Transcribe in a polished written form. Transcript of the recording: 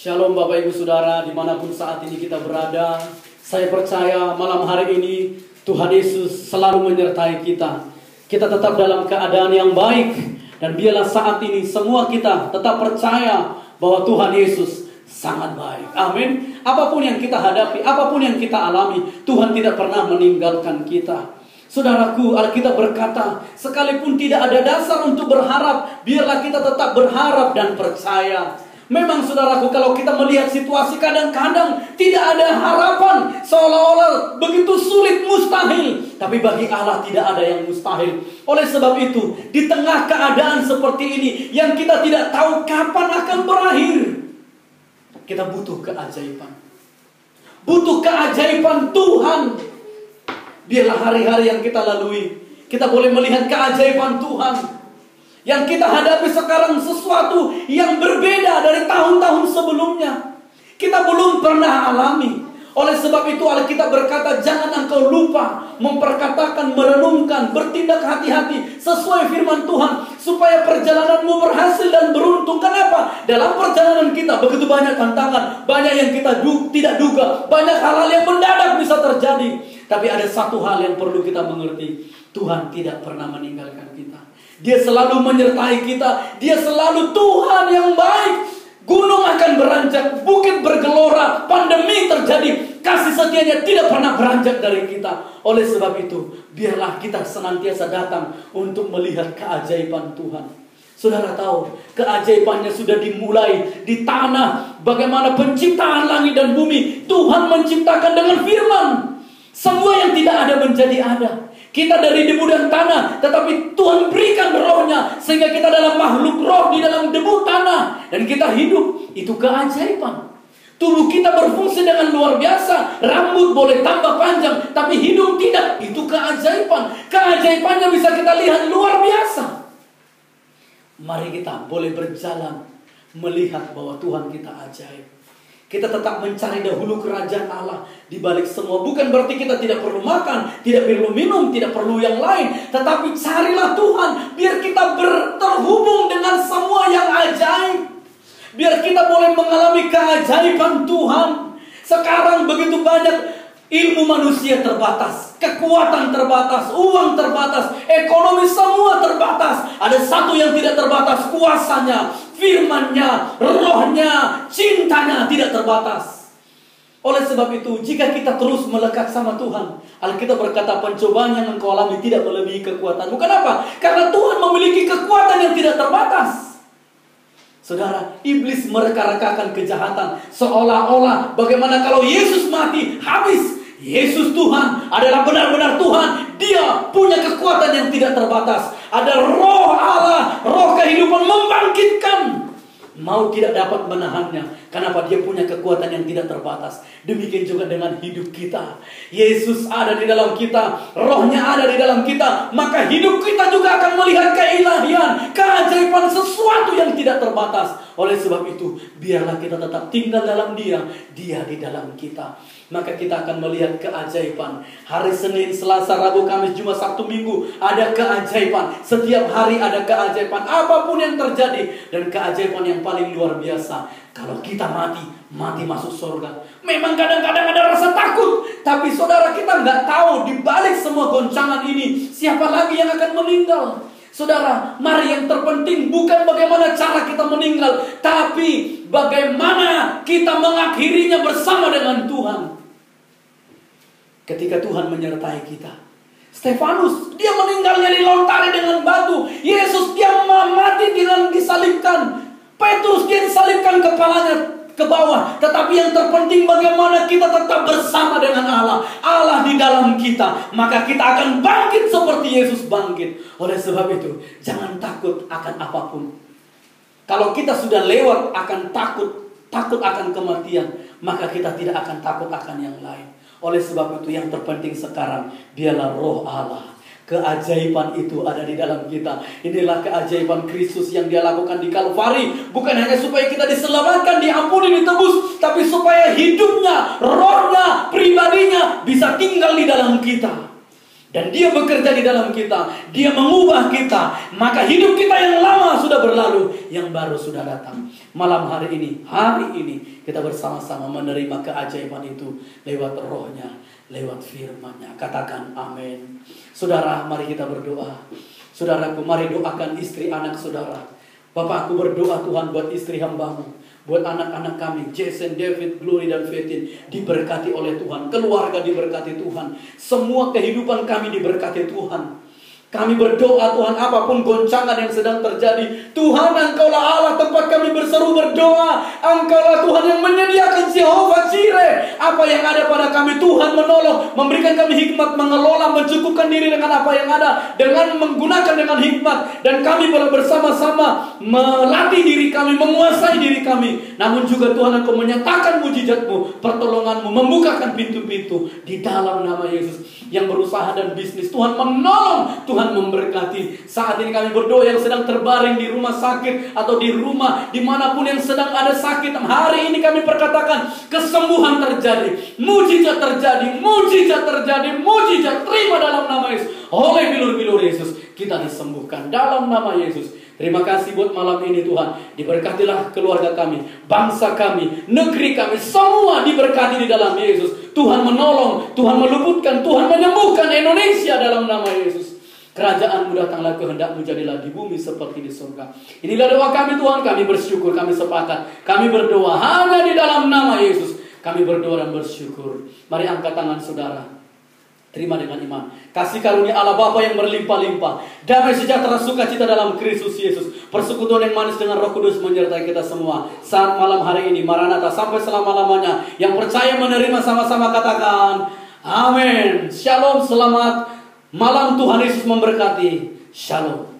Shalom Bapak Ibu Saudara dimanapun saat ini kita berada. Saya percaya malam hari ini Tuhan Yesus selalu menyertai kita. Kita tetap dalam keadaan yang baik. Dan biarlah saat ini semua kita tetap percaya bahwa Tuhan Yesus sangat baik. Amin. Apapun yang kita hadapi, apapun yang kita alami, Tuhan tidak pernah meninggalkan kita. Saudaraku, Alkitab berkata, sekalipun tidak ada dasar untuk berharap, biarlah kita tetap berharap dan percaya. Memang saudaraku, kalau kita melihat situasi kadang-kadang tidak ada harapan, seolah-olah begitu sulit, mustahil. Tapi bagi Allah tidak ada yang mustahil. Oleh sebab itu, di tengah keadaan seperti ini yang kita tidak tahu kapan akan berakhir, kita butuh keajaiban. Butuh keajaiban Tuhan. Biarlah hari-hari yang kita lalui, kita boleh melihat keajaiban Tuhan. Yang kita hadapi sekarang sesuatu yang berbeda dari tahun-tahun sebelumnya. Kita belum pernah alami. Oleh sebab itu Alkitab berkata, jangan engkau lupa memperkatakan, merenungkan, bertindak hati-hati sesuai firman Tuhan, supaya perjalananmu berhasil dan beruntung. Kenapa? Dalam perjalanan kita begitu banyak tantangan, banyak yang kita tidak duga, banyak hal-hal yang mendadak bisa terjadi. Tapi ada satu hal yang perlu kita mengerti, Tuhan tidak pernah meninggalkan kita. Dia selalu menyertai kita. Dia selalu Tuhan yang baik. Gunung akan beranjak, bukit bergelora, pandemi terjadi, kasih setianya tidak pernah beranjak dari kita. Oleh sebab itu, biarlah kita senantiasa datang untuk melihat keajaiban Tuhan. Saudara tahu, keajaibannya sudah dimulai di tanah. Bagaimana penciptaan langit dan bumi, Tuhan menciptakan dengan firman. Semua yang tidak ada menjadi ada. Kita dari debu dan tanah, tetapi Tuhan berikan rohnya, sehingga kita dalam makhluk roh di dalam debu tanah. Dan kita hidup, itu keajaiban. Tubuh kita berfungsi dengan luar biasa. Rambut boleh tambah panjang, tapi hidung tidak. Itu keajaiban. Keajaibannya bisa kita lihat luar biasa. Mari kita boleh berjalan, melihat bahwa Tuhan kita ajaib. Kita tetap mencari dahulu kerajaan Allah di balik semua. Bukan berarti kita tidak perlu makan, tidak perlu minum, tidak perlu yang lain. Tetapi carilah Tuhan, biar kita terhubung dengan semua yang ajaib. Biar kita boleh mengalami keajaiban Tuhan. Sekarang begitu banyak ilmu manusia terbatas, kekuatan terbatas, uang terbatas, ekonomi semua terbatas. Ada satu yang tidak terbatas, kuasanya, firman-Nya, rohnya, cintanya tidak terbatas. Oleh sebab itu, jika kita terus melekat sama Tuhan, Alkitab berkata pencobaan yang engkau alami tidak melebihi kekuatanmu. Kenapa? Karena Tuhan memiliki kekuatan yang tidak terbatas. Saudara, iblis mereka-rekakan kejahatan, seolah-olah bagaimana kalau Yesus mati, habis. Yesus Tuhan adalah benar-benar Tuhan. Dia punya kekuatan yang tidak terbatas. Ada roh Allah, roh kehidupan membangkitkan. Mau tidak dapat menahannya. Kenapa? Dia punya kekuatan yang tidak terbatas. Demikian juga dengan hidup kita. Yesus ada di dalam kita, rohnya ada di dalam kita. Maka hidup kita juga akan melihat keilahian, keajaiban, sesuatu yang tidak terbatas. Oleh sebab itu, biarlah kita tetap tinggal dalam Dia, Dia di dalam kita. Maka kita akan melihat keajaiban. Hari Senin, Selasa, Rabu, Kamis, Jumat, Sabtu, Minggu, ada keajaiban. Setiap hari ada keajaiban. Apapun yang terjadi. Dan keajaiban yang paling luar biasa, kalau kita mati masuk surga. Memang kadang-kadang ada rasa takut. Tapi saudara, kita nggak tahu di balik semua goncangan ini, siapa lagi yang akan meninggal. Saudara, mari yang terpenting bukan bagaimana cara kita meninggal, tapi bagaimana kita mengakhirinya bersama dengan Tuhan. Ketika Tuhan menyertai kita, Stefanus, dia meninggalnya dilontari dengan batu. Yesus, dia mati dengan disalibkan. Petrus, dia disalibkan kepalanya ke bawah. Tetapi yang terpenting bagaimana kita tetap bersama dengan Allah. Allah di dalam kita. Maka kita akan bangkit seperti Yesus bangkit. Oleh sebab itu, jangan takut akan apapun. Kalau kita sudah lewat akan takut akan kematian, maka kita tidak akan takut akan yang lain. Oleh sebab itu yang terpenting sekarang, biarlah roh Allah. Keajaiban itu ada di dalam kita. Inilah keajaiban Kristus yang Dia lakukan di Kalvari. Bukan hanya supaya kita diselamatkan, diampuni, ditebus, tapi supaya hidupnya, rohnya, pribadinya bisa tinggal di dalam kita. Dan Dia bekerja di dalam kita. Dia mengubah kita. Maka hidup kita yang lama sudah berlalu, yang baru sudah datang. Malam hari ini kita bersama-sama menerima keajaiban itu lewat Roh-Nya, lewat firman-Nya. Katakan amin. Saudara, mari kita berdoa. Saudaraku, mari doakan istri anak saudara. Bapak, aku berdoa Tuhan buat istri hamba-Mu, buat anak-anak kami, Jason, David, Glory, dan Fatin, diberkati oleh Tuhan. Keluarga diberkati Tuhan. Semua kehidupan kami diberkati Tuhan. Kami berdoa Tuhan, apapun goncangan yang sedang terjadi, Tuhan, Engkaulah Allah tempat kami berseru berdoa. Engkaulah Tuhan yang menyediakan, Jehovah Jireh. Apa yang ada pada kami, Tuhan menolong, memberikan kami hikmat, mengelola, mencukupkan diri dengan apa yang ada, dengan menggunakan dengan hikmat. Dan kami boleh bersama-sama melatih diri kami, menguasai diri kami. Namun juga Tuhan, Engkau menyatakan mujizat-Mu, pertolongan-Mu, membukakan pintu-pintu di dalam nama Yesus. Yang berusaha dan bisnis, Tuhan menolong, Tuhan memberkati. Saat ini kami berdoa yang sedang terbaring di rumah sakit atau di rumah dimanapun yang sedang ada sakit, hari ini kami perkatakan kesembuhan terjadi, mujizat terjadi, mujizat terjadi, mujizat terima dalam nama Yesus. Oleh bilur-bilur Yesus kita disembuhkan dalam nama Yesus. Terima kasih buat malam ini Tuhan. Diberkatilah keluarga kami, bangsa kami, negeri kami, semua diberkati di dalam Yesus. Tuhan menolong, Tuhan meluputkan, Tuhan menyembuhkan Indonesia dalam nama Yesus. Kerajaan-Mu datanglah, kehendak-Mu jadilah di bumi seperti di surga. Inilah doa kami Tuhan, kami bersyukur, kami sepakat. Kami berdoa hanya di dalam nama Yesus. Kami berdoa dan bersyukur. Mari angkat tangan saudara. Terima dengan iman. Kasih karunia Allah Bapa yang berlimpah-limpah, damai sejahtera sukacita dalam Kristus Yesus, persekutuan yang manis dengan Roh Kudus menyertai kita semua saat malam hari ini. Maranatha, sampai selama-lamanya. Yang percaya menerima sama-sama katakan amin. Shalom, selamat malam, Tuhan Yesus memberkati. Shalom.